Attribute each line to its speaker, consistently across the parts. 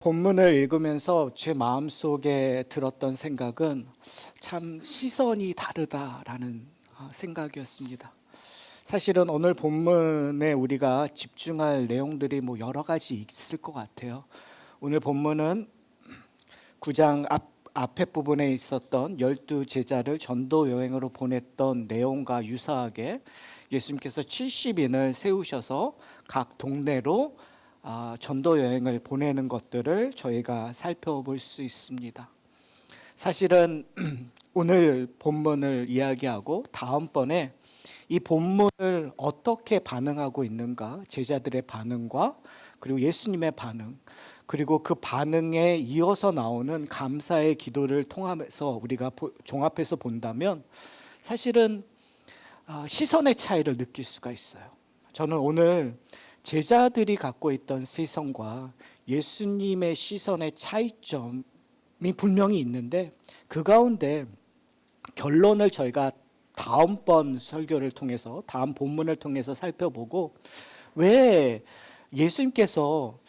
Speaker 1: 본문을 읽으면서 제 마음속에 들었던 생각은 참 시선이 다르다라는 생각이었습니다. 사실은 오늘 본문에 우리가 집중할 내용들이 여러 가지 있을 것 같아요. 오늘 본문은 9장 앞에 부분에 있었던 12 제자를 전도 여행으로 보냈던 내용과 유사하게 예수님께서 70인을 세우셔서 각 동네로 전도 여행을 보내는 것들을 저희가 살펴볼 수 있습니다. 사실은 오늘 본문을 이야기하고 다음번에 이 본문을 어떻게 반응하고 있는가, 제자들의 반응과 그리고 예수님의 반응, 그리고 그 반응에 이어서 나오는 감사의 기도를 통하면서 우리가 종합해서 본다면 사실은 시선의 차이를 느낄 수가 있어요. 저는 오늘 제자들이 갖고 있던 시선과 예수님의 시선의 차이점이 분명히 있는데 그 가운데 결론을 저희가 다음번 설교를 통해서 다음 본문을 통해서 살펴보고 왜 예수님께서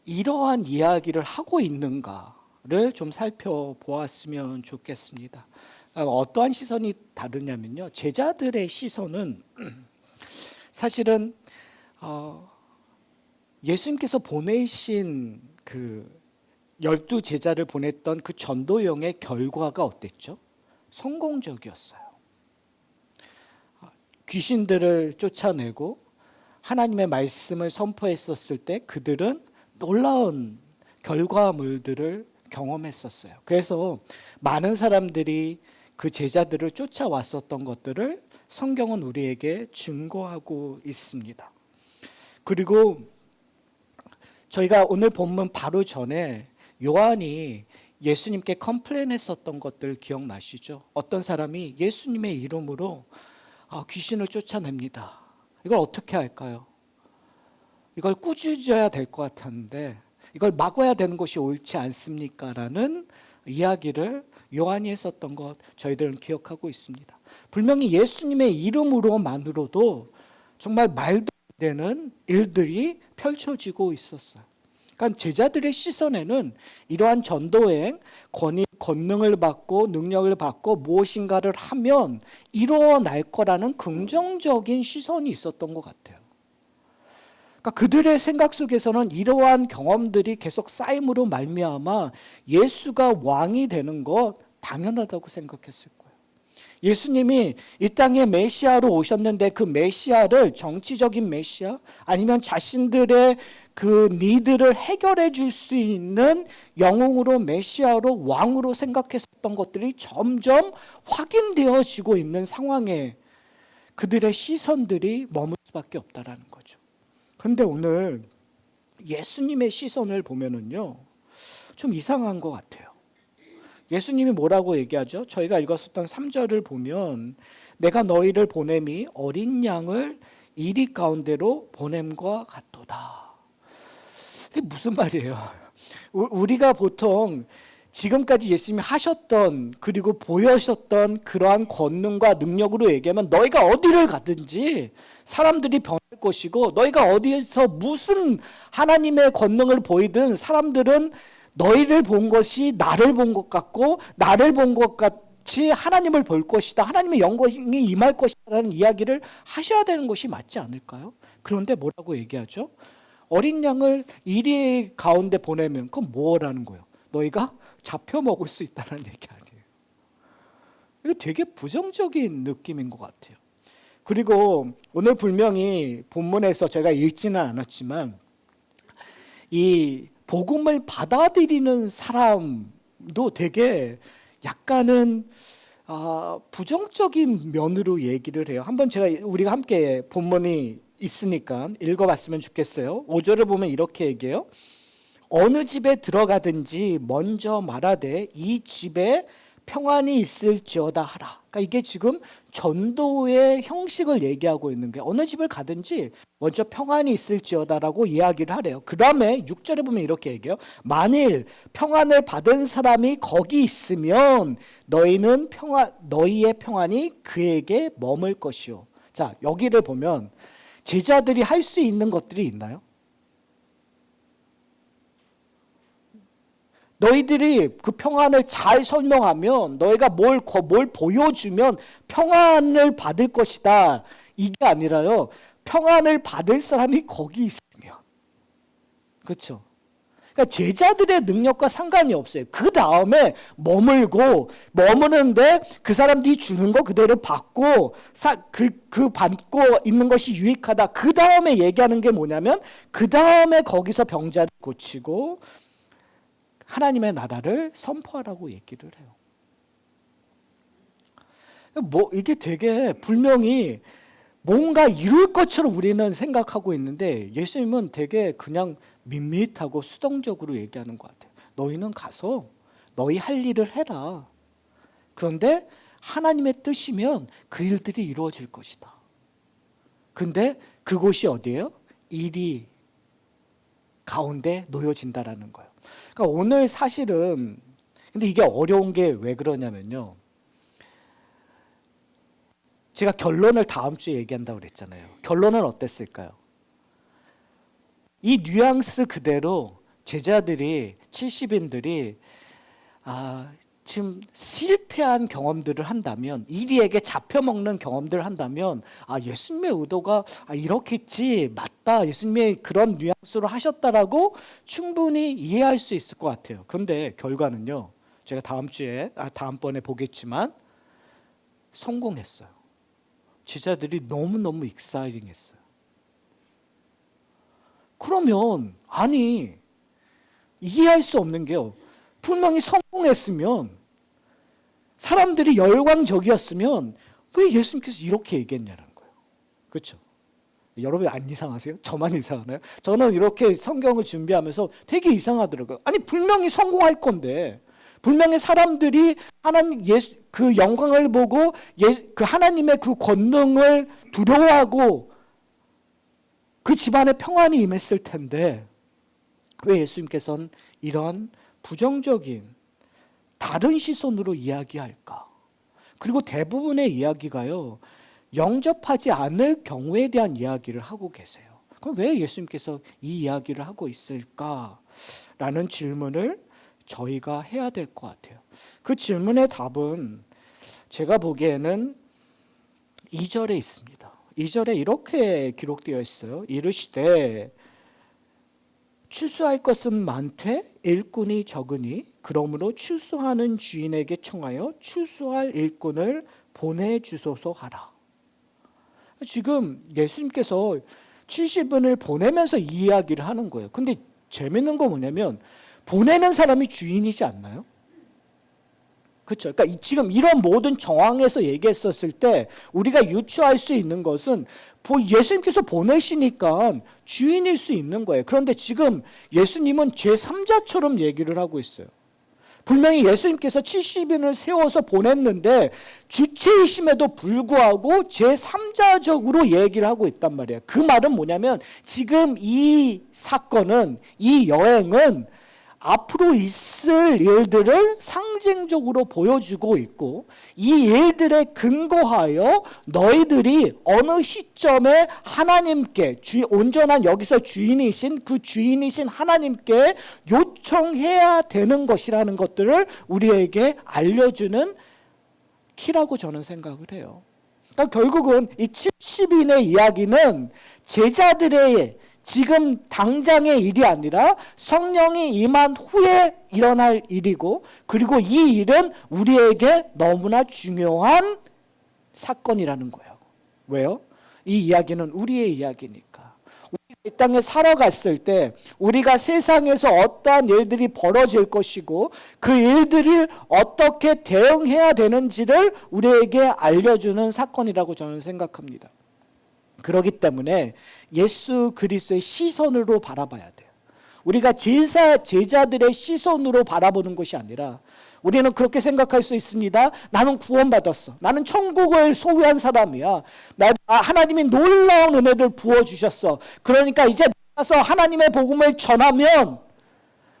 Speaker 1: 이러한 이야기를 하고 있는가를 좀 살펴보았으면 좋겠습니다. 어떠한 시선이 다르냐면요, 제자들의 시선은 사실은 예수님께서 보내신 그 12 제자를 보냈던 그 전도여행의 결과가 어땠죠? 성공적이었어요. 귀신들을 쫓아내고 하나님의 말씀을 선포했었을 때 그들은 놀라운 결과물들을 경험했었어요. 그래서 많은 사람들이 그 제자들을 쫓아왔었던 것들을 성경은 우리에게 증거하고 있습니다. 그리고 저희가 오늘 본문 바로 전에 요한이 예수님께 컴플레인했었던 것들 기억나시죠? 어떤 사람이 예수님의 이름으로 귀신을 쫓아냅니다. 이걸 어떻게 할까요? 이걸 꾸짖어야 될 것 같았는데 이걸 막아야 되는 것이 옳지 않습니까? 라는 이야기를 요한이 했었던 것 저희들은 기억하고 있습니다. 분명히 예수님의 이름으로만으로도 정말 말도 안 되는 일들이 펼쳐지고 있었어요. 그러니까 제자들의 시선에는 이러한 전도행, 권능을 받고 능력을 받고 무엇인가를 하면 일어날 거라는 긍정적인 시선이 있었던 것 같아요. 그러니까 그들의 생각 속에서는 이러한 경험들이 계속 쌓임으로 말미암아 예수가 왕이 되는 것 당연하다고 생각했을 거예요. 예수님이 이 땅에 메시아로 오셨는데 그 메시아를 정치적인 메시아 아니면 자신들의 그 니드를 해결해 줄 수 있는 영웅으로 메시아로 왕으로 생각했었던 것들이 점점 확인되어지고 있는 상황에 그들의 시선들이 머물 수밖에 없다라는 거죠. 그런데 오늘 예수님의 시선을 보면은요, 좀 이상한 것 같아요. 예수님이 뭐라고 얘기하죠? 저희가 읽었었던 3절을 보면 내가 너희를 보냄이 어린 양을 이리 가운데로 보냄과 같도다. 이게 무슨 말이에요? 우리가 보통 지금까지 예수님이 하셨던 그리고 보여셨던 그러한 권능과 능력으로 얘기하면 너희가 어디를 가든지 사람들이 변할 것이고 너희가 어디에서 무슨 하나님의 권능을 보이든 사람들은 너희를 본 것이 나를 본 것 같고 나를 본 것 같이 하나님을 볼 것이다. 하나님의 영광이 임할 것이라는 이야기를 하셔야 되는 것이 맞지 않을까요? 그런데 뭐라고 얘기하죠? 어린 양을 이리 가운데 보내면 그건 뭐라는 거예요? 너희가 잡혀 먹을 수 있다는 얘기 아니에요. 이거 되게 부정적인 느낌인 것 같아요. 그리고 오늘 분명히 본문에서 제가 읽지는 않았지만 이 복음을 받아들이는 사람도 되게 약간은 부정적인 면으로 얘기를 해요. 한번 우리가 함께 본문이 있으니까 읽어봤으면 좋겠어요. 5절을 보면 이렇게 얘기해요. 어느 집에 들어가든지 먼저 말하되 이 집에 평안이 있을지어다 하라. 그러니까 이게 지금 전도의 형식을 얘기하고 있는 게 어느 집을 가든지 먼저 평안이 있을지어다라고 이야기를 하래요. 그 다음에 6절에 보면 이렇게 얘기해요. 만일 평안을 받은 사람이 거기 있으면 너희의 평안이 그에게 머물 것이요. 자, 여기를 보면 제자들이 할 수 있는 것들이 있나요? 너희들이 그 평안을 잘 설명하면, 너희가 뭘 보여주면 평안을 받을 것이다. 이게 아니라요, 평안을 받을 사람이 거기 있으면. 그렇죠? 그러니까 제자들의 능력과 상관이 없어요. 그 다음에 머무는데 그 사람들이 주는 거 그대로 받고 그 받고 있는 것이 유익하다. 그 다음에 얘기하는 게 뭐냐면, 그 다음에 거기서 병자를 고치고 하나님의 나라를 선포하라고 얘기를 해요. 이게 되게 분명히 뭔가 이룰 것처럼 우리는 생각하고 있는데, 예수님은 되게 그냥 밋밋하고 수동적으로 얘기하는 것 같아요. 너희는 가서 너희 할 일을 해라. 그런데 하나님의 뜻이면 그 일들이 이루어질 것이다. 근데 그곳이 어디예요? 일이 가운데 놓여진다라는 거예요. 그러니까 오늘 사실은, 근데 이게 어려운 게 왜 그러냐면요, 제가 결론을 다음 주에 얘기한다고 그랬잖아요. 결론은 어땠을까요? 이 뉘앙스 그대로 제자들이, 70인들이 지금 실패한 경험들을 한다면, 이리에게 잡혀먹는 경험들을 한다면, 예수님의 의도가 이렇겠지, 맞다, 예수님의 그런 뉘앙스로 하셨다라고 충분히 이해할 수 있을 것 같아요. 그런데 결과는요, 제가 다음번에 보겠지만 성공했어요. 제자들이 너무너무 익사이팅했어요. 그러면 이해할 수 없는 게요, 분명히 성공했으면, 사람들이 열광적이었으면 왜 예수님께서 이렇게 얘기했냐는 거예요. 그렇죠? 여러분 안 이상하세요? 저만 이상하나요? 저는 이렇게 성경을 준비하면서 되게 이상하더라고요. 분명히 성공할 건데, 분명히 사람들이 하나님 그 영광을 보고 그 하나님의 그 권능을 두려워하고 그 집안에 평안이 임했을 텐데, 왜 예수님께서는 이런 부정적인 다른 시선으로 이야기할까? 그리고 대부분의 이야기가요, 영접하지 않을 경우에 대한 이야기를 하고 계세요. 그럼 왜 예수님께서 이 이야기를 하고 있을까라는 질문을 저희가 해야 될 것 같아요. 그 질문의 답은 제가 보기에는 2절에 있습니다. 2절에 이렇게 기록되어 있어요. 이르시되 추수할 것은 많되 일꾼이 적으니 그러므로 추수하는 주인에게 청하여 추수할 일꾼을 보내주소서 하라. 지금 예수님께서 70인을 보내면서 이 이야기를 하는 거예요. 근데 재밌는 거 뭐냐면, 보내는 사람이 주인이지 않나요? 그렇죠. 그러니까 지금 이런 모든 정황에서 얘기했었을 때 우리가 유추할 수 있는 것은, 예수님께서 보내시니까 주인일 수 있는 거예요. 그런데 지금 예수님은 제3자처럼 얘기를 하고 있어요. 분명히 예수님께서 70인을 세워서 보냈는데 주체이심에도 불구하고 제3자적으로 얘기를 하고 있단 말이에요. 그 말은 뭐냐면, 지금 이 사건은, 이 여행은 앞으로 있을 일들을 상징적으로 보여주고 있고, 이 일들에 근거하여 너희들이 어느 시점에 하나님께, 온전한 여기서 주인이신 그 주인이신 하나님께 요청해야 되는 것이라는 것들을 우리에게 알려주는 키라고 저는 생각을 해요. 그러니까 결국은 이 70인의 이야기는 제자들의 지금 당장의 일이 아니라 성령이 임한 후에 일어날 일이고, 그리고 이 일은 우리에게 너무나 중요한 사건이라는 거예요. 왜요? 이 이야기는 우리의 이야기니까. 우리가 이 땅에 살아갔을 때 우리가 세상에서 어떠한 일들이 벌어질 것이고 그 일들을 어떻게 대응해야 되는지를 우리에게 알려주는 사건이라고 저는 생각합니다. 그렇기 때문에 예수 그리스도의 시선으로 바라봐야 돼요. 우리가 제자들의 시선으로 바라보는 것이 아니라, 우리는 그렇게 생각할 수 있습니다. 나는 구원받았어. 나는 천국을 소유한 사람이야. 하나님이 놀라운 은혜를 부어주셨어. 그러니까 이제 나가서 하나님의 복음을 전하면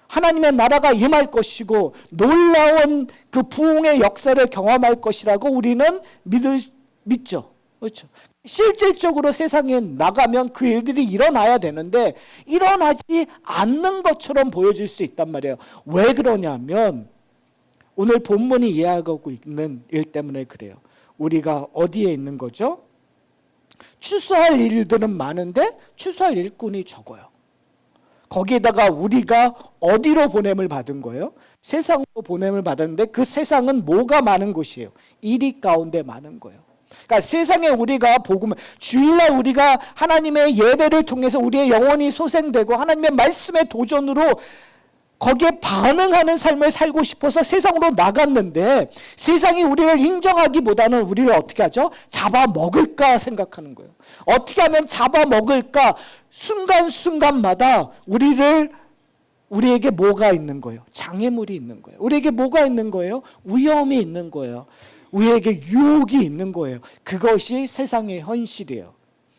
Speaker 1: 하나님의 나라가 임할 것이고 놀라운 그 부흥의 역사를 경험할 것이라고 우리는 믿죠. 그렇죠. 실질적으로 세상에 나가면 그 일들이 일어나야 되는데 일어나지 않는 것처럼 보여질 수 있단 말이에요. 왜 그러냐면 오늘 본문이 이야기하고 있는 일 때문에 그래요. 우리가 어디에 있는 거죠? 추수할 일들은 많은데 추수할 일꾼이 적어요. 거기에다가 우리가 어디로 보냄을 받은 거예요? 세상으로 보냄을 받았는데 그 세상은 뭐가 많은 곳이에요? 일이 가운데 많은 거예요. 그러니까 세상에 우리가 복음을, 주일날 우리가 하나님의 예배를 통해서 우리의 영혼이 소생되고 하나님의 말씀의 도전으로 거기에 반응하는 삶을 살고 싶어서 세상으로 나갔는데 세상이 우리를 인정하기보다는 우리를 어떻게 하죠? 잡아먹을까 생각하는 거예요. 어떻게 하면 잡아먹을까? 순간순간마다 우리에게 뭐가 있는 거예요? 장애물이 있는 거예요. 우리에게 뭐가 있는 거예요? 위험이 있는 거예요. 우리에게 유혹이 있는 거예요. 그것이 세상의 현실이에요.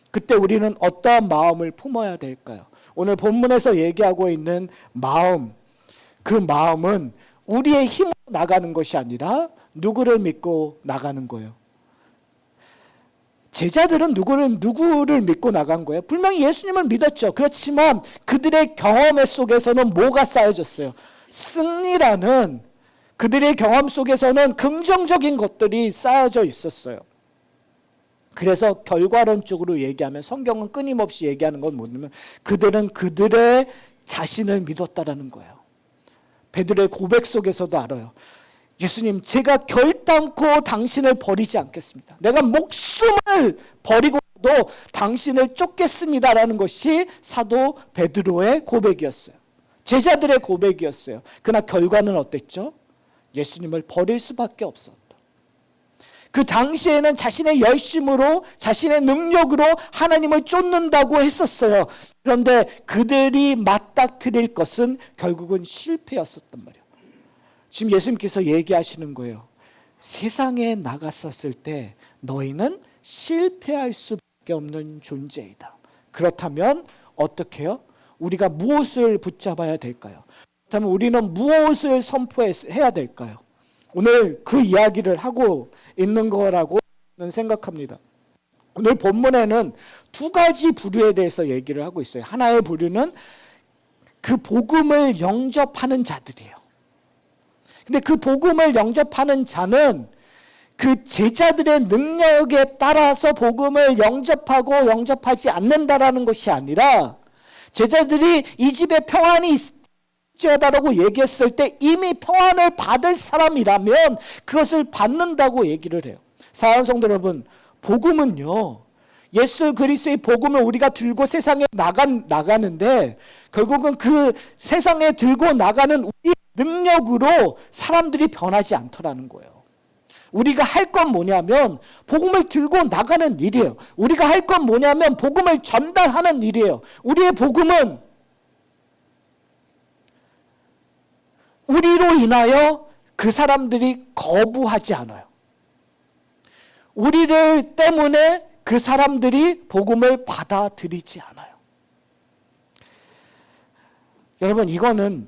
Speaker 1: 그때 우리는 어떠한 마음을 품어야 될까요? 오늘 본문에서 얘기하고 있는 마음, 그 마음은 우리의 힘으로 나가는 것이 아니라 누구를 믿고 나가는 거예요? 제자들은 누구를 믿고 나간 거예요? 분명히 예수님을 믿었죠. 그렇지만 그들의 경험 속에서는 뭐가 쌓여졌어요? 승리라는 그들의 경험 속에서는 긍정적인 것들이 쌓여져 있었어요. 그래서 결과론적으로 얘기하면 성경은 끊임없이 얘기하는 건 뭐냐면 그들은 그들의 자신을 믿었다라는 거예요. 베드로의 고백 속에서도 알아요. 예수님, 제가 결단코 당신을 버리지 않겠습니다. 내가 목숨을 버리고도 당신을 쫓겠습니다라는 것이 사도 베드로의 고백이었어요. 제자들의 고백이었어요. 그러나 결과는 어땠죠? 예수님을 버릴 수밖에 없었다. 그 당시에는 자신의 열심으로 자신의 능력으로 하나님을 쫓는다고 했었어요. 그런데 그들이 맞닥뜨릴 것은 결국은 실패였었단 말이에요. 지금 예수님께서 얘기하시는 거예요. 세상에 나갔었을 때 너희는 실패할 수밖에 없는 존재이다. 그렇다면 어떻게 해요? 우리가 무엇을 붙잡아야 될까요? 그렇다면 우리는 무엇을 선포해야 될까요? 오늘 그 이야기를 하고 있는 거라고 생각합니다. 오늘 본문에는 두 가지 부류에 대해서 얘기를 하고 있어요. 하나의 부류는 그 복음을 영접하는 자들이에요. 근데 그 복음을 영접하는 자는 그 제자들의 능력에 따라서 복음을 영접하고 영접하지 않는다라는 것이 아니라 제자들이 이 집에 평안이 있다라고 얘기했을 때 이미 평안을 받을 사람이라면 그것을 받는다고 얘기를 해요. 사랑하는 성도 여러분, 복음은요, 예수 그리스도의 복음을 우리가 들고 세상에 나가는데 결국은 그 세상에 들고 나가는 우리 능력으로 사람들이 변하지 않더라는 거예요. 우리가 할 건 뭐냐면 복음을 들고 나가는 일이에요. 우리가 할 건 뭐냐면 복음을 전달하는 일이에요. 우리의 복음은 우리로 인하여 그 사람들이 거부하지 않아요. 우리를 때문에 그 사람들이 복음을 받아들이지 않아요. 여러분, 이거는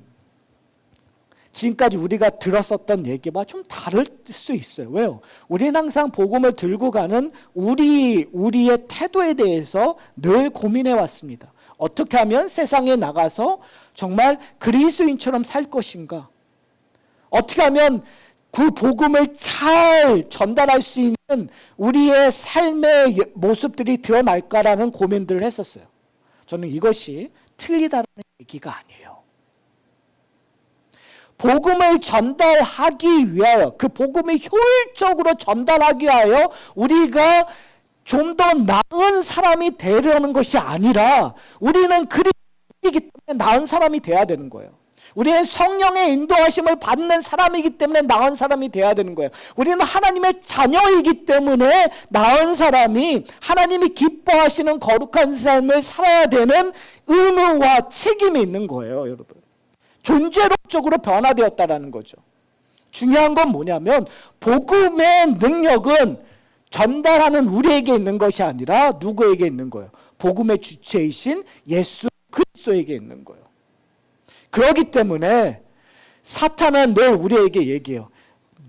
Speaker 1: 지금까지 우리가 들었었던 얘기와 좀 다를 수 있어요. 왜요? 우리는 항상 복음을 들고 가는 우리의 태도에 대해서 늘 고민해 왔습니다. 어떻게 하면 세상에 나가서 정말 그리스도인처럼 살 것인가? 어떻게 하면 그 복음을 잘 전달할 수 있는 우리의 삶의 모습들이 드러날까라는 고민들을 했었어요. 저는 이것이 틀리다는 얘기가 아니에요. 복음을 전달하기 위하여, 그 복음을 효율적으로 전달하기 위하여 우리가 좀 더 나은 사람이 되려는 것이 아니라 우리는 그리스도이기 때문에 나은 사람이 돼야 되는 거예요. 우리는 성령의 인도하심을 받는 사람이기 때문에 나은 사람이 돼야 되는 거예요. 우리는 하나님의 자녀이기 때문에 나은 사람이 하나님이 기뻐하시는 거룩한 삶을 살아야 되는 의무와 책임이 있는 거예요, 여러분. 존재론적으로 변화되었다라는 거죠. 중요한 건 뭐냐면 복음의 능력은 전달하는 우리에게 있는 것이 아니라 누구에게 있는 거예요? 복음의 주체이신 예수 그리스도에게 있는 거예요. 그렇기 때문에 사탄은 늘 우리에게 얘기해요.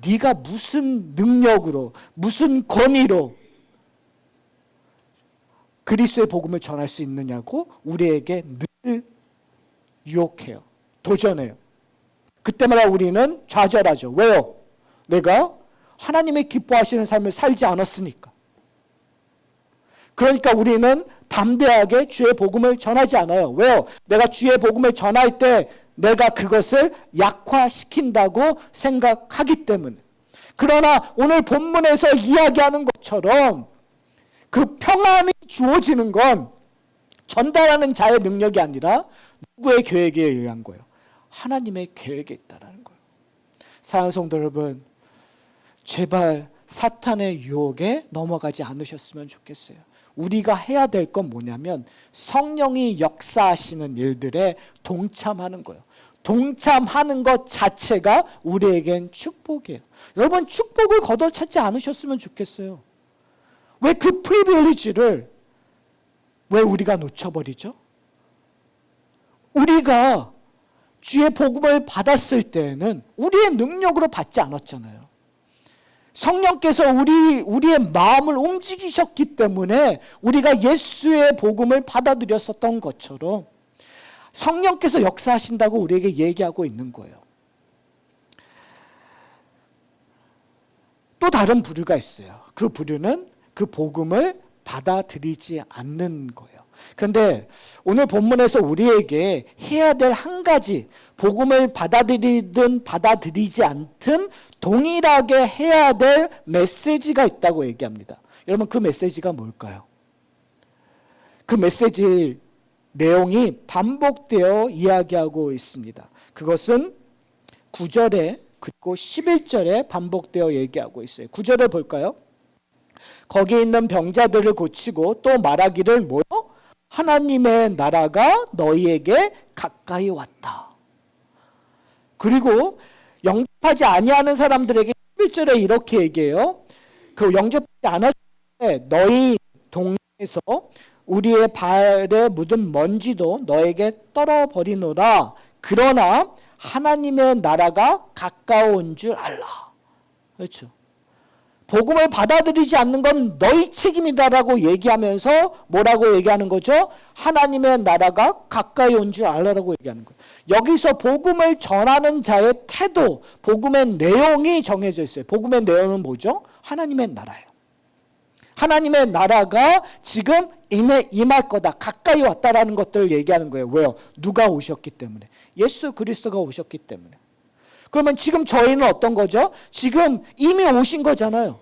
Speaker 1: 네가 무슨 능력으로, 무슨 권위로 그리스도의 복음을 전할 수 있느냐고 우리에게 늘 유혹해요. 도전해요. 그때마다 우리는 좌절하죠. 왜요? 내가 하나님의 기뻐하시는 삶을 살지 않았으니까. 그러니까 우리는 담대하게 주의 복음을 전하지 않아요. 왜요? 내가 주의 복음을 전할 때 내가 그것을 약화시킨다고 생각하기 때문에. 그러나 오늘 본문에서 이야기하는 것처럼 그 평안이 주어지는 건 전달하는 자의 능력이 아니라 누구의 계획에 의한 거예요? 하나님의 계획에 있다는 거예요. 사랑하는 성도 여러분, 제발 사탄의 유혹에 넘어가지 않으셨으면 좋겠어요. 우리가 해야 될 건 뭐냐면 성령이 역사하시는 일들에 동참하는 거예요. 동참하는 것 자체가 우리에겐 축복이에요. 여러분, 축복을 걷어차지 않으셨으면 좋겠어요. 왜 그 프리빌리지를 왜 우리가 놓쳐버리죠? 우리가 주의 복음을 받았을 때에는 우리의 능력으로 받지 않았잖아요. 성령께서 우리의 마음을 움직이셨기 때문에 우리가 예수의 복음을 받아들였었던 것처럼 성령께서 역사하신다고 우리에게 얘기하고 있는 거예요. 또 다른 부류가 있어요. 그 부류는 그 복음을 받아들이지 않는 거예요. 그런데 오늘 본문에서 우리에게 해야 될 한 가지, 복음을 받아들이든 받아들이지 않든 동일하게 해야 될 메시지가 있다고 얘기합니다. 여러분, 그 메시지가 뭘까요? 그 메시지 내용이 반복되어 이야기하고 있습니다. 그것은 9절에 그리고 11절에 반복되어 얘기하고 있어요. 9절을 볼까요? 거기 있는 병자들을 고치고 또 말하기를 뭐요? 하나님의 나라가 너희에게 가까이 왔다. 그리고 영접하지 아니하는 사람들에게 11절에 이렇게 얘기해요. 그 영접하지 않았을 때 너희 동네에서 우리의 발에 묻은 먼지도 너에게 떨어버리노라. 그러나 하나님의 나라가 가까운 줄 알라. 그렇죠. 복음을 받아들이지 않는 건 너희 책임이다라고 얘기하면서 뭐라고 얘기하는 거죠? 하나님의 나라가 가까이 온 줄 알라라고 얘기하는 거예요. 여기서 복음을 전하는 자의 태도, 복음의 내용이 정해져 있어요. 복음의 내용은 뭐죠? 하나님의 나라예요. 하나님의 나라가 지금 임할 거다. 가까이 왔다라는 것들을 얘기하는 거예요. 왜요? 누가 오셨기 때문에. 예수 그리스도가 오셨기 때문에. 그러면 지금 저희는 어떤 거죠? 지금 이미 오신 거잖아요.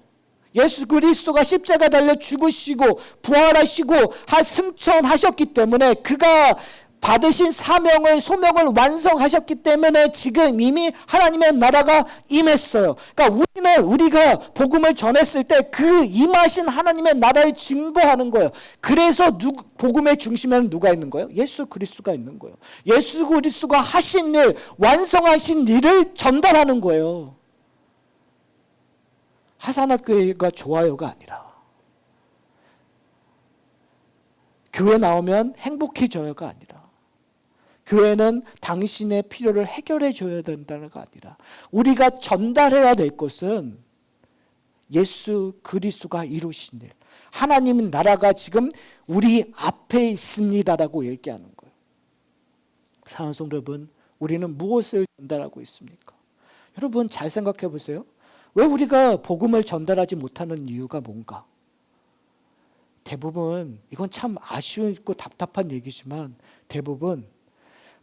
Speaker 1: 예수 그리스도가 십자가 달려 죽으시고 부활하시고 승천하셨기 때문에 그가 받으신 사명을 소명을 완성하셨기 때문에 지금 이미 하나님의 나라가 임했어요. 그러니까 우리가 복음을 전했을 때 그 임하신 하나님의 나라를 증거하는 거예요. 그래서 복음의 중심에는 누가 있는 거예요? 예수 그리스도가 있는 거예요. 예수 그리스도가 하신 일, 완성하신 일을 전달하는 거예요. 하산학교회가 좋아요가 아니라 교회 나오면 행복해져요가 아니라 교회는 당신의 필요를 해결해 줘야 된다가 아니라 우리가 전달해야 될 것은 예수 그리스도가 이루신 일, 하나님 나라가 지금 우리 앞에 있습니다라고 얘기하는 거예요. 사랑하는 성도 여러분, 우리는 무엇을 전달하고 있습니까? 여러분 잘 생각해 보세요. 왜 우리가 복음을 전달하지 못하는 이유가 뭔가? 대부분 이건 참 아쉬웠고 답답한 얘기지만 대부분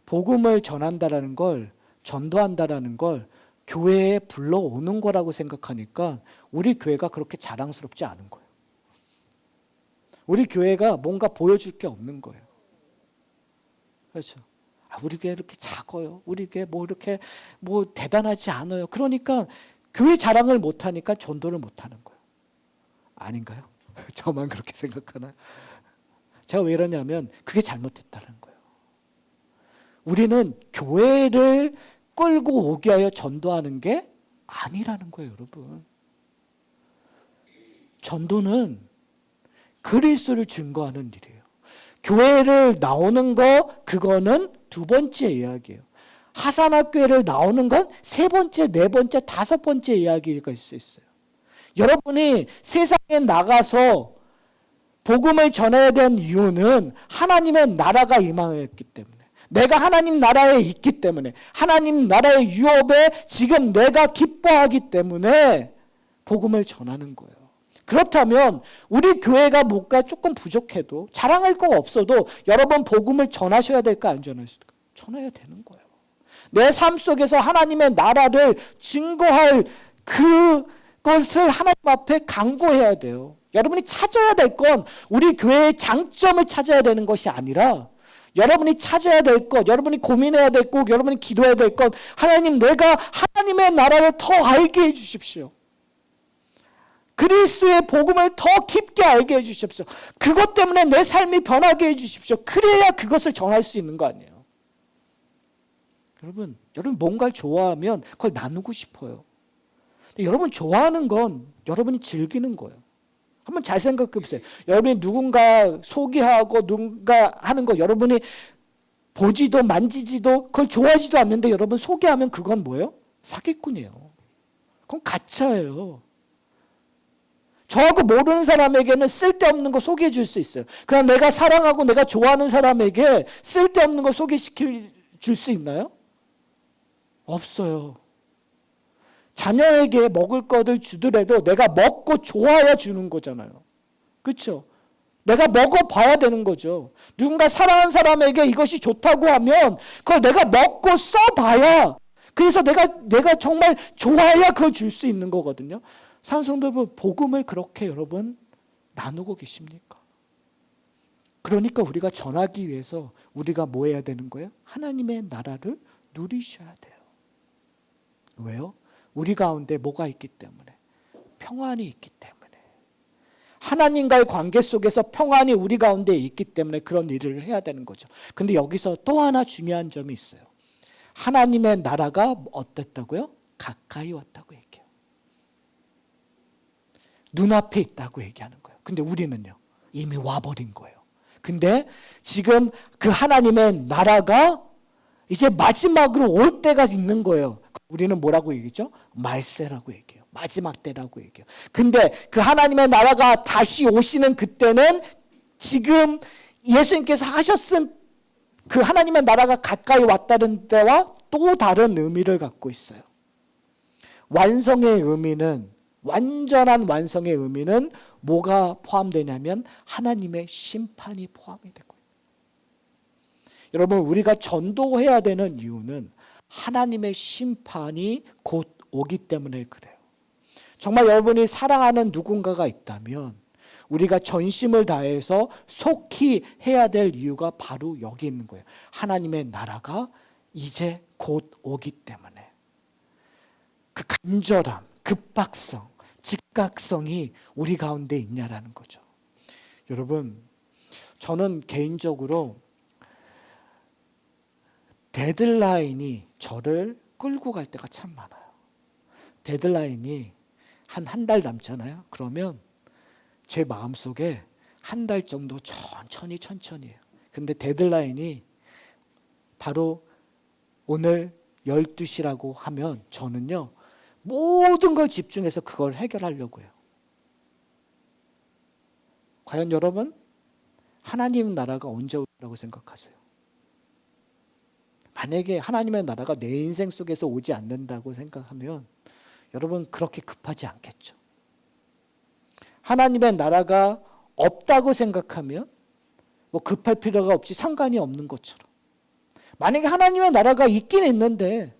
Speaker 1: 복음을 전한다라는 걸, 전도한다라는 걸 교회에 불러오는 거라고 생각하니까 우리 교회가 그렇게 자랑스럽지 않은 거예요. 우리 교회가 뭔가 보여줄 게 없는 거예요. 그렇죠. 우리 교회 이렇게 작아요. 우리 교회 이렇게 대단하지 않아요. 그러니까 교회 자랑을 못하니까 전도를 못하는 거예요. 아닌가요? 저만 그렇게 생각하나요? 제가 왜 이러냐면 그게 잘못됐다는 거예요. 우리는 교회를 끌고 오게 하여 전도하는 게 아니라는 거예요, 여러분. 전도는 그리스도를 증거하는 일이에요. 교회를 나오는 거 그거는 두 번째 이야기예요. 하산학교회를 나오는 건 세 번째, 네 번째, 다섯 번째 이야기가 있을 수 있어요. 여러분이 세상에 나가서 복음을 전해야 된 이유는 하나님의 나라가 임하였기 때문에, 내가 하나님 나라에 있기 때문에, 하나님 나라의 유업에 지금 내가 기뻐하기 때문에 복음을 전하는 거예요. 그렇다면 우리 교회가 뭔가 조금 부족해도, 자랑할 거 없어도 여러분 복음을 전하셔야 될까 안 전하셔야 될까? 전해야 되는 거예요. 내 삶 속에서 하나님의 나라를 증거할 그것을 하나님 앞에 강구해야 돼요. 여러분이 찾아야 될 건 우리 교회의 장점을 찾아야 되는 것이 아니라, 여러분이 찾아야 될 것, 여러분이 고민해야 될 것, 여러분이 기도해야 될 것, 하나님, 내가 하나님의 나라를 더 알게 해 주십시오. 그리스도의 복음을 더 깊게 알게 해 주십시오. 그것 때문에 내 삶이 변하게 해 주십시오. 그래야 그것을 전할 수 있는 거 아니에요. 여러분 뭔가를 좋아하면 그걸 나누고 싶어요. 여러분 좋아하는 건 여러분이 즐기는 거예요. 한번 잘 생각해 보세요. 여러분이 누군가 소개하고 누군가 하는 거 여러분이 보지도 만지지도 그걸 좋아하지도 않는데 여러분 소개하면 그건 뭐예요? 사기꾼이에요. 그건 가짜예요. 저하고 모르는 사람에게는 쓸데없는 거 소개해 줄 수 있어요. 그럼 내가 사랑하고 내가 좋아하는 사람에게 쓸데없는 거 소개시켜 줄 수 있나요? 없어요. 자녀에게 먹을 것을 주더라도 내가 먹고 좋아야 주는 거잖아요. 그렇죠? 내가 먹어봐야 되는 거죠. 누군가 사랑하는 사람에게 이것이 좋다고 하면 그걸 내가 먹고 써봐야, 그래서 내가 정말 좋아야 그걸 줄 수 있는 거거든요. 사랑하는 성도 여러분, 복음을 그렇게 여러분 나누고 계십니까? 그러니까 우리가 전하기 위해서 우리가 뭐 해야 되는 거예요? 하나님의 나라를 누리셔야 돼요. 왜요? 우리 가운데 뭐가 있기 때문에? 평안이 있기 때문에. 하나님과의 관계 속에서 평안이 우리 가운데 있기 때문에 그런 일을 해야 되는 거죠. 근데 여기서 또 하나 중요한 점이 있어요. 하나님의 나라가 어땠다고요? 가까이 왔다고 얘기해요. 눈앞에 있다고 얘기하는 거예요. 근데 우리는요, 이미 와버린 거예요. 근데 지금 그 하나님의 나라가 이제 마지막으로 올 때가 있는 거예요. 우리는 뭐라고 얘기죠? 말세라고 얘기해요. 마지막 때라고 얘기해요. 근데 그 하나님의 나라가 다시 오시는 그때는 지금 예수님께서 하셨은 그 하나님의 나라가 가까이 왔다는 때와 또 다른 의미를 갖고 있어요. 완성의 의미는, 완전한 완성의 의미는 뭐가 포함되냐면 하나님의 심판이 포함이 되고요. 여러분, 우리가 전도해야 되는 이유는 하나님의 심판이 곧 오기 때문에 그래요. 정말 여러분이 사랑하는 누군가가 있다면 우리가 전심을 다해서 속히 해야 될 이유가 바로 여기 있는 거예요. 하나님의 나라가 이제 곧 오기 때문에. 그 간절함, 급박성, 즉각성이 우리 가운데 있냐라는 거죠. 여러분, 저는 개인적으로 데드라인이 저를 끌고 갈 때가 참 많아요. 데드라인이 한 달 남잖아요. 그러면 제 마음속에 한 달 정도 천천히 해요. 근데 데드라인이 바로 오늘 12시라고 하면 저는요, 모든 걸 집중해서 그걸 해결하려고 해요. 과연 여러분, 하나님 나라가 언제 오라고 생각하세요? 만약에 하나님의 나라가 내 인생 속에서 오지 않는다고 생각하면 여러분 그렇게 급하지 않겠죠. 하나님의 나라가 없다고 생각하면 뭐 급할 필요가 없지, 상관이 없는 것처럼. 만약에 하나님의 나라가 있긴 있는데,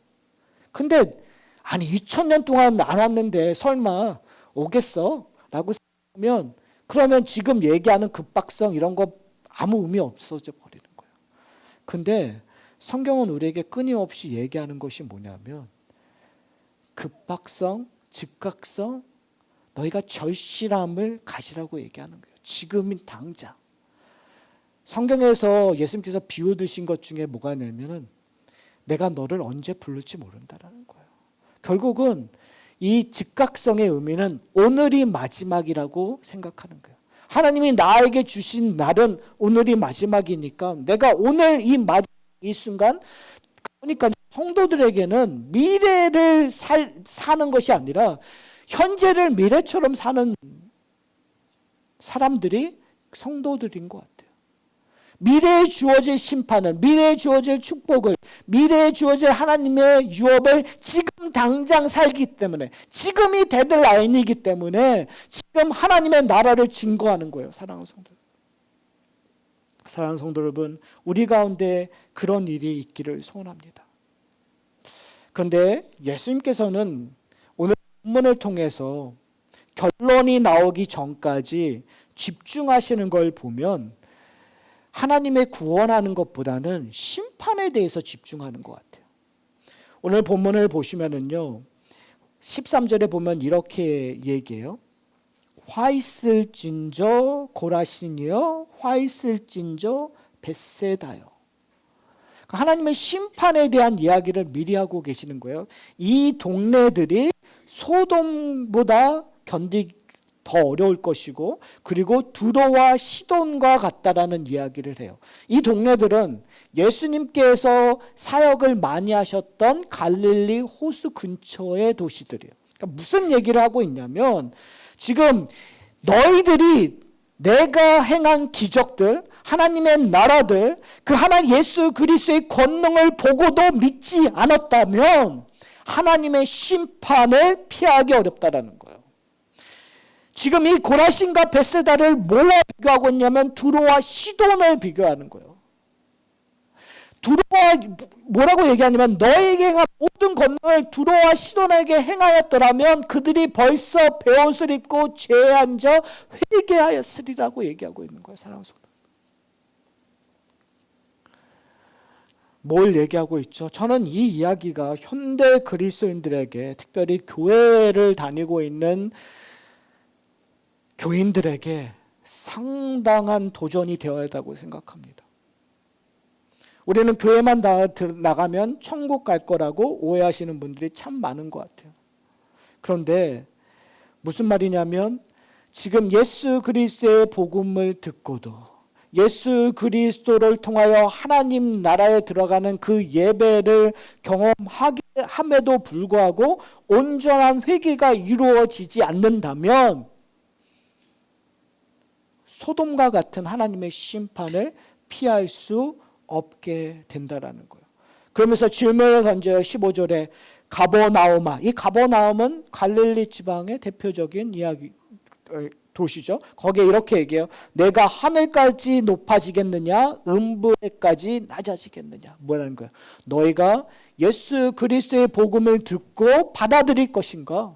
Speaker 1: 근데 아니 2000년 동안 안 왔는데 설마 오겠어? 라고 생각하면, 그러면 지금 얘기하는 급박성 이런 거 아무 의미 없어져 버리는 거예요. 근데 성경은 우리에게 끊임없이 얘기하는 것이 뭐냐면, 급박성, 즉각성, 너희가 절실함을 가지라고 얘기하는 거예요. 지금인 당장. 성경에서 예수님께서 비유 드신 것 중에 뭐가 있냐면은 내가 너를 언제 부를지 모른다라는 거예요. 결국은 이 즉각성의 의미는 오늘이 마지막이라고 생각하는 거예요. 하나님이 나에게 주신 날은 오늘이 마지막이니까 내가 오늘 이 순간, 그러니까 성도들에게는 미래를 사는 것이 아니라 현재를 미래처럼 사는 사람들이 성도들인 것 같아요. 미래에 주어질 심판을, 미래에 주어질 축복을, 미래에 주어질 하나님의 유업을 지금 당장 살기 때문에, 지금이 데드라인이기 때문에 지금 하나님의 나라를 증거하는 거예요. 사랑하는 성도. 사랑하는 성도 여러분, 우리 가운데 그런 일이 있기를 소원합니다. 그런데 예수님께서는 오늘 본문을 통해서 결론이 나오기 전까지 집중하시는 걸 보면 하나님의 구원하는 것보다는 심판에 대해서 집중하는 것 같아요. 오늘 본문을 보시면은요, 13절에 보면 이렇게 얘기해요. 화 있을진저 고라신이여, 화 있을진저 벳세다요. 하나님의 심판에 대한 이야기를 미리 하고 계시는 거예요. 이 동네들이 소돔보다 견디기 더 어려울 것이고, 그리고 두로와 시돈과 같다라는 이야기를 해요. 이 동네들은 예수님께서 사역을 많이 하셨던 갈릴리 호수 근처의 도시들이에요. 그러니까 무슨 얘기를 하고 있냐면, 지금 너희들이 내가 행한 기적들, 하나님의 나라들, 그 하나님 예수 그리스도의 권능을 보고도 믿지 않았다면 하나님의 심판을 피하기 어렵다라는 거예요. 지금 이 고라신과 벳세다를 뭐와 비교하고 있냐면 두로와 시돈을 비교하는 거예요. 두로와 뭐라고 얘기하냐면 너에게 행한 모든 권능을 두로와 시돈에게 행하였더라면 그들이 벌써 베옷을 입고 죄에 앉아 회개하였으리라고 얘기하고 있는 거예요. 사랑하는 성도. 뭘 얘기하고 있죠? 저는 이 이야기가 현대 그리스도인들에게, 특별히 교회를 다니고 있는 교인들에게 상당한 도전이 되어야 한다고 생각합니다. 우리는 교회만 나가면 천국 갈 거라고 오해하시는 분들이 참 많은 것 같아요. 그런데 무슨 말이냐면 지금 예수 그리스도의 복음을 듣고도 예수 그리스도를 통하여 하나님 나라에 들어가는 그 예배를 경험하게 함에도 불구하고 온전한 회개가 이루어지지 않는다면 소돔과 같은 하나님의 심판을 피할 수 없게 된다라는 거예요. 그러면서 질문을 던져요. 15절에 가버나움아. 이 가버나움은 갈릴리 지방의 대표적인 이야기 도시죠. 거기에 이렇게 얘기해요. 내가 하늘까지 높아지겠느냐 음부에까지 낮아지겠느냐. 뭐라는 거예요? 너희가 예수 그리스도의 복음을 듣고 받아들일 것인가?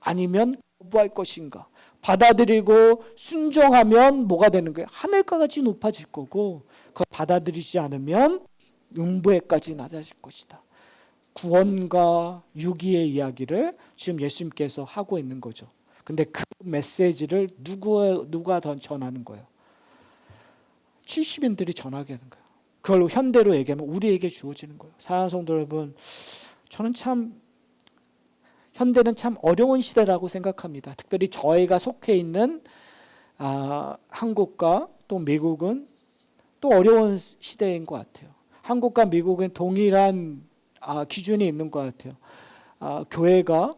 Speaker 1: 아니면 거부할 것인가? 받아들이고 순종하면 뭐가 되는 거예요? 하늘까지 높아질 거고, 그걸 받아들이지 않으면 음부에까지 낮아질 것이다. 구원과 유기의 이야기를 지금 예수님께서 하고 있는 거죠. 근데 그 메시지를 누가 더 전하는 거예요? 70인들이 전하게 하는 거예요. 그걸 현대로 얘기하면 우리에게 주어지는 거예요. 사랑하는 성도 여러분, 저는 참 현대는 참 어려운 시대라고 생각합니다. 특별히 저희가 속해 있는 한국과 또 미국은 또 어려운 시대인 것 같아요. 한국과 미국은 동일한 기준이 있는 것 같아요. 교회가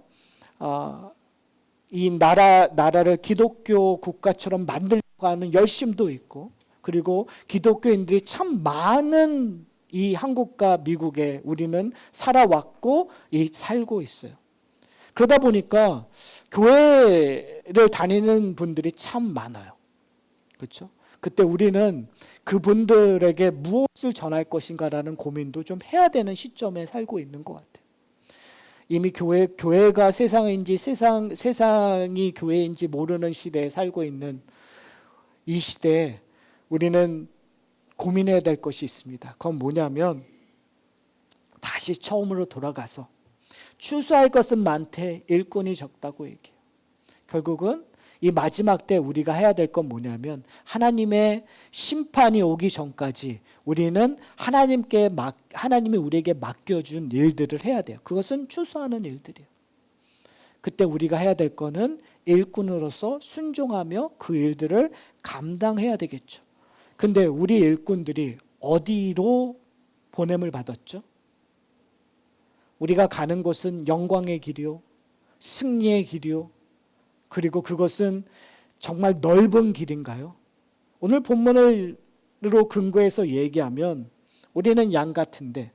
Speaker 1: 이 나라를 기독교 국가처럼 만들려고 하는 열심도 있고, 그리고 기독교인들이 참 많은 이 한국과 미국에 우리는 살아왔고 살고 있어요. 그러다 보니까 교회를 다니는 분들이 참 많아요. 그렇죠? 그때 우리는 그분들에게 무엇을 전할 것인가라는 고민도 좀 해야 되는 시점에 살고 있는 것 같아요. 이미 교회가 세상인지 세상이 교회인지 모르는 시대에 살고 있는 이 시대에 우리는 고민해야 될 것이 있습니다. 그건 뭐냐면 다시 처음으로 돌아가서 추수할 것은 많되 일꾼이 적다고 얘기해요. 결국은 이 마지막 때 우리가 해야 될 건 뭐냐면 하나님의 심판이 오기 전까지 우리는 하나님이 우리에게 맡겨준 일들을 해야 돼요. 그것은 추수하는 일들이에요. 그때 우리가 해야 될 거는 일꾼으로서 순종하며 그 일들을 감당해야 되겠죠. 근데 우리 일꾼들이 어디로 보냄을 받았죠? 우리가 가는 곳은 영광의 길이요, 승리의 길이요, 그리고 그것은 정말 넓은 길인가요? 오늘 본문으로 근거해서 얘기하면 우리는 양 같은데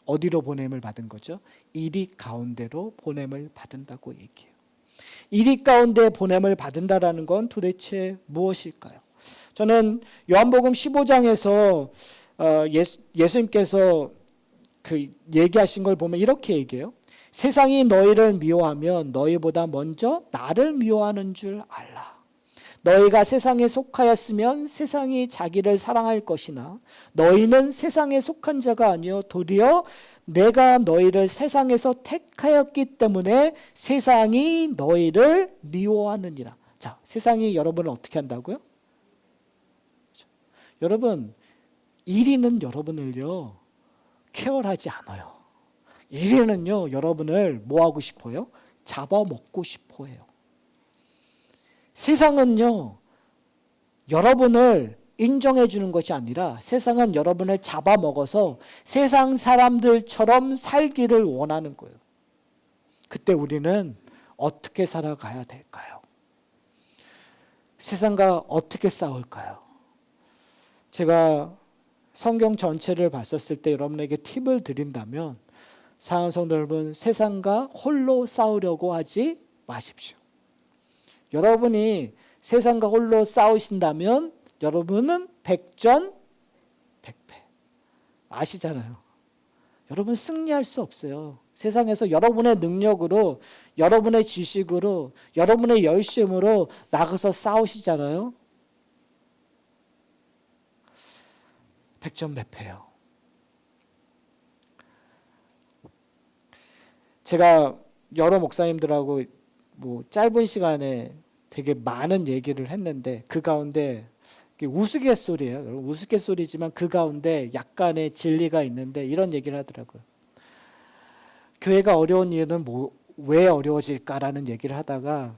Speaker 1: 어디로 보냄을 받은 거죠? 이리 가운데로 보냄을 받은다고 얘기해요. 이리 가운데 보냄을 받는다라는 건 도대체 무엇일까요? 저는 요한복음 15장에서 예수님께서 그 얘기하신 걸 보면 이렇게 얘기해요. 세상이 너희를 미워하면 너희보다 먼저 나를 미워하는 줄 알라. 너희가 세상에 속하였으면 세상이 자기를 사랑할 것이나 너희는 세상에 속한 자가 아니요 도리어 내가 너희를 세상에서 택하였기 때문에 세상이 너희를 미워하느니라. 자, 세상이 여러분을 어떻게 한다고요? 여러분, 이리는 여러분을요 케어하지 않아요. 이리는요 여러분을 뭐 하고 싶어요? 잡아먹고 싶어 해요. 세상은요 여러분을 인정해 주는 것이 아니라 세상은 여러분을 잡아먹어서 세상 사람들처럼 살기를 원하는 거예요. 그때 우리는 어떻게 살아가야 될까요? 세상과 어떻게 싸울까요? 제가 성경 전체를 봤었을 때 여러분에게 팁을 드린다면 사랑하는 성도 여러분, 세상과 홀로 싸우려고 하지 마십시오. 여러분이 세상과 홀로 싸우신다면 여러분은 백전백패. 아시잖아요. 여러분 승리할 수 없어요. 세상에서 여러분의 능력으로, 여러분의 지식으로, 여러분의 열심으로 나가서 싸우시잖아요. 백전백패예요. 제가 여러 목사님들하고 뭐 짧은 시간에 되게 많은 얘기를 했는데 그 가운데 우스갯소리예요. 우스갯소리지만 그 가운데 약간의 진리가 있는데 이런 얘기를 하더라고요. 교회가 어려운 이유는 왜 어려워질까라는 얘기를 하다가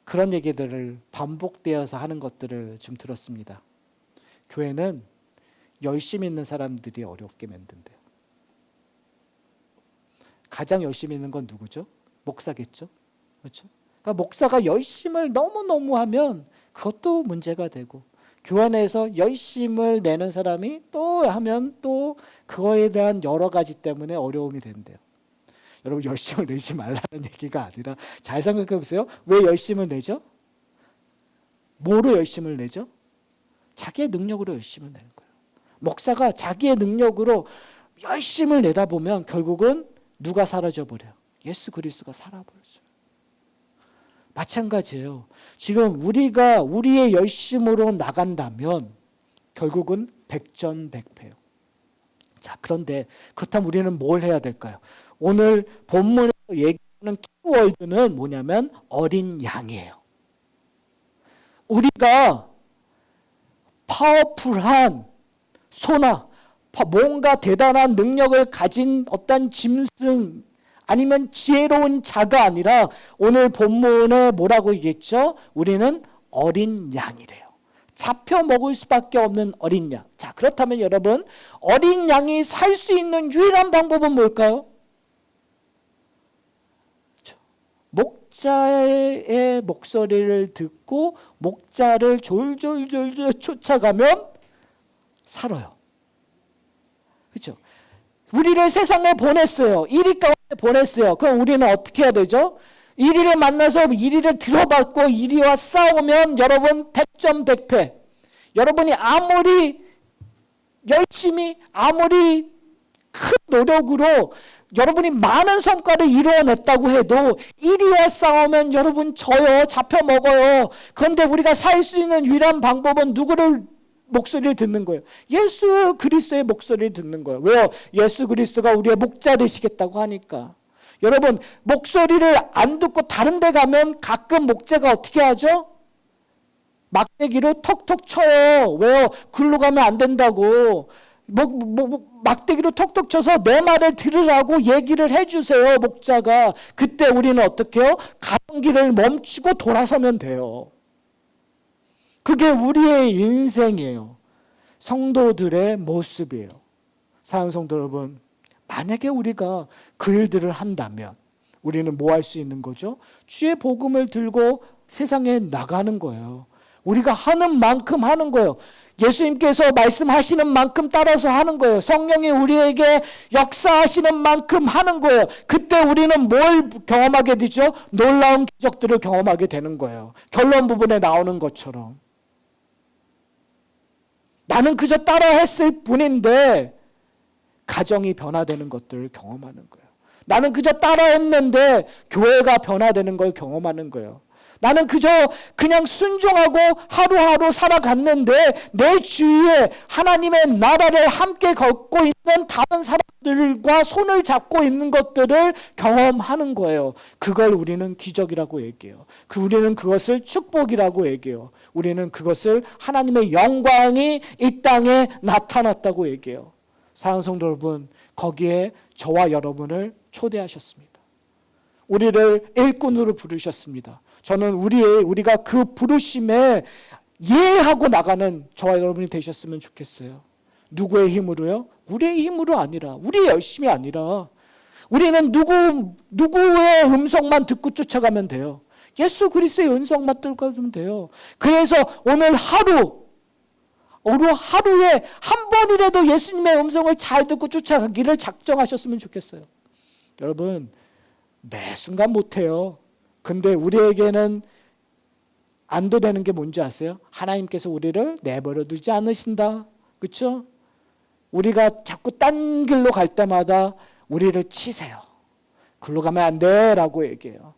Speaker 1: 그런 얘기들을 반복되어서 하는 것들을 좀 들었습니다. 교회는 열심히 있는 사람들이 어렵게 만든대요. 가장 열심히 있는 건 누구죠? 목사겠죠. 그렇죠? 그러니까 목사가 열심을 너무너무 하면 그것도 문제가 되고 교회 안에서 열심을 내는 사람이 또 하면 또 그거에 대한 여러 가지 때문에 어려움이 된대요. 여러분 열심을 내지 말라는 얘기가 아니라 잘 생각해 보세요. 왜 열심을 내죠? 뭐로 열심을 내죠? 자기의 능력으로 열심을 내는 거예요. 목사가 자기의 능력으로 열심을 내다 보면 결국은 누가 사라져 버려요? 예수 그리스도가 살아버렸어요. 마찬가지예요. 지금 우리가 우리의 열심으로 나간다면 결국은 백전백패예요. 자, 그런데 그렇다면 우리는 뭘 해야 될까요? 오늘 본문에서 얘기하는 키워드는 뭐냐면 어린 양이에요. 우리가 파워풀한 소나 뭔가 대단한 능력을 가진 어떤 짐승 아니면 지혜로운 자가 아니라 오늘 본문에 뭐라고 얘기했죠? 우리는 어린 양이래요. 잡혀 먹을 수밖에 없는 어린 양. 자, 그렇다면 여러분 어린 양이 살 수 있는 유일한 방법은 뭘까요? 목자의 목소리를 듣고 목자를 졸졸졸졸 쫓아가면 살아요. 그렇죠? 우리를 세상에 보냈어요. 이리 가운데 보냈어요. 그럼 우리는 어떻게 해야 되죠? 이리를 만나서 이리를 들어받고 이리와 싸우면 여러분 백전백패. 여러분이 아무리 열심히 아무리 큰 노력으로 여러분이 많은 성과를 이루어냈다고 해도 이리와 싸우면 여러분 져요. 잡혀먹어요. 그런데 우리가 살 수 있는 유일한 방법은 누구를 목소리를 듣는 거예요. 예수 그리스도의 목소리를 듣는 거예요. 왜요? 예수 그리스도가 우리의 목자 되시겠다고 하니까. 여러분 목소리를 안 듣고 다른 데 가면 가끔 목자가 어떻게 하죠? 막대기로 톡톡 쳐요. 왜요? 글로 가면 안 된다고. 막대기로 톡톡 쳐서 내 말을 들으라고 얘기를 해주세요. 목자가. 그때 우리는 어떻게 해요? 가는 길을 멈추고 돌아서면 돼요. 그게 우리의 인생이에요. 성도들의 모습이에요. 사랑하는 성도 여러분, 만약에 우리가 그 일들을 한다면 우리는 뭐 할 수 있는 거죠? 주의 복음을 들고 세상에 나가는 거예요. 우리가 하는 만큼 하는 거예요. 예수님께서 말씀하시는 만큼 따라서 하는 거예요. 성령이 우리에게 역사하시는 만큼 하는 거예요. 그때 우리는 뭘 경험하게 되죠? 놀라운 기적들을 경험하게 되는 거예요. 결론 부분에 나오는 것처럼. 나는 그저 따라했을 뿐인데 가정이 변화되는 것들을 경험하는 거예요. 나는 그저 따라했는데 교회가 변화되는 걸 경험하는 거예요. 나는 그저 그냥 순종하고 하루하루 살아갔는데 내 주위에 하나님의 나라를 함께 걷고 있는 다른 사람들과 손을 잡고 있는 것들을 경험하는 거예요. 그걸 우리는 기적이라고 얘기해요. 우리는 그것을 축복이라고 얘기해요. 우리는 그것을 하나님의 영광이 이 땅에 나타났다고 얘기해요. 사랑하는 성도 여러분, 거기에 저와 여러분을 초대하셨습니다. 우리를 일꾼으로 부르셨습니다. 저는 우리가 그 부르심에 예하고 나가는 저와 여러분이 되셨으면 좋겠어요. 누구의 힘으로요? 우리의 힘으로 아니라, 우리의 열심이 아니라, 우리는 누구의 음성만 듣고 쫓아가면 돼요. 예수 그리스도의 음성만 들어가면 돼요. 그래서 오늘 하루에 한 번이라도 예수님의 음성을 잘 듣고 쫓아가기를 작정하셨으면 좋겠어요. 여러분, 매 순간 못해요. 근데 우리에게는 안도되는 게 뭔지 아세요? 하나님께서 우리를 내버려 두지 않으신다. 그렇죠? 우리가 자꾸 딴 길로 갈 때마다 우리를 치세요. 글로 가면 안 돼 라고 얘기해요.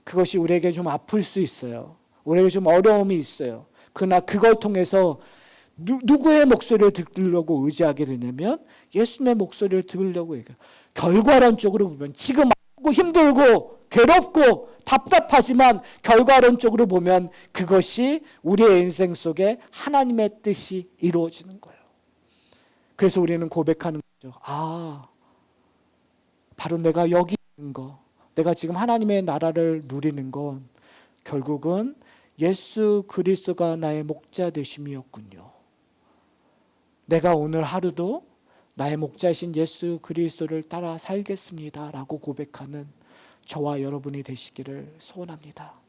Speaker 1: 그것이 우리에게 좀 아플 수 있어요. 우리에게 좀 어려움이 있어요. 그러나 그걸 통해서 누구의 목소리를 들으려고 의지하게 되냐면 예수님의 목소리를 들으려고 얘기해요. 결과론적으로 보면 지금 아프고 힘들고 괴롭고 답답하지만 결과론적으로 보면 그것이 우리의 인생 속에 하나님의 뜻이 이루어지는 거예요. 그래서 우리는 고백하는 거죠. 바로 내가 여기 있는 거, 내가 지금 하나님의 나라를 누리는 건 결국은 예수 그리스도가 나의 목자 되심이었군요. 내가 오늘 하루도 나의 목자이신 예수 그리스도를 따라 살겠습니다 라고 고백하는 저와 여러분이 되시기를 소원합니다.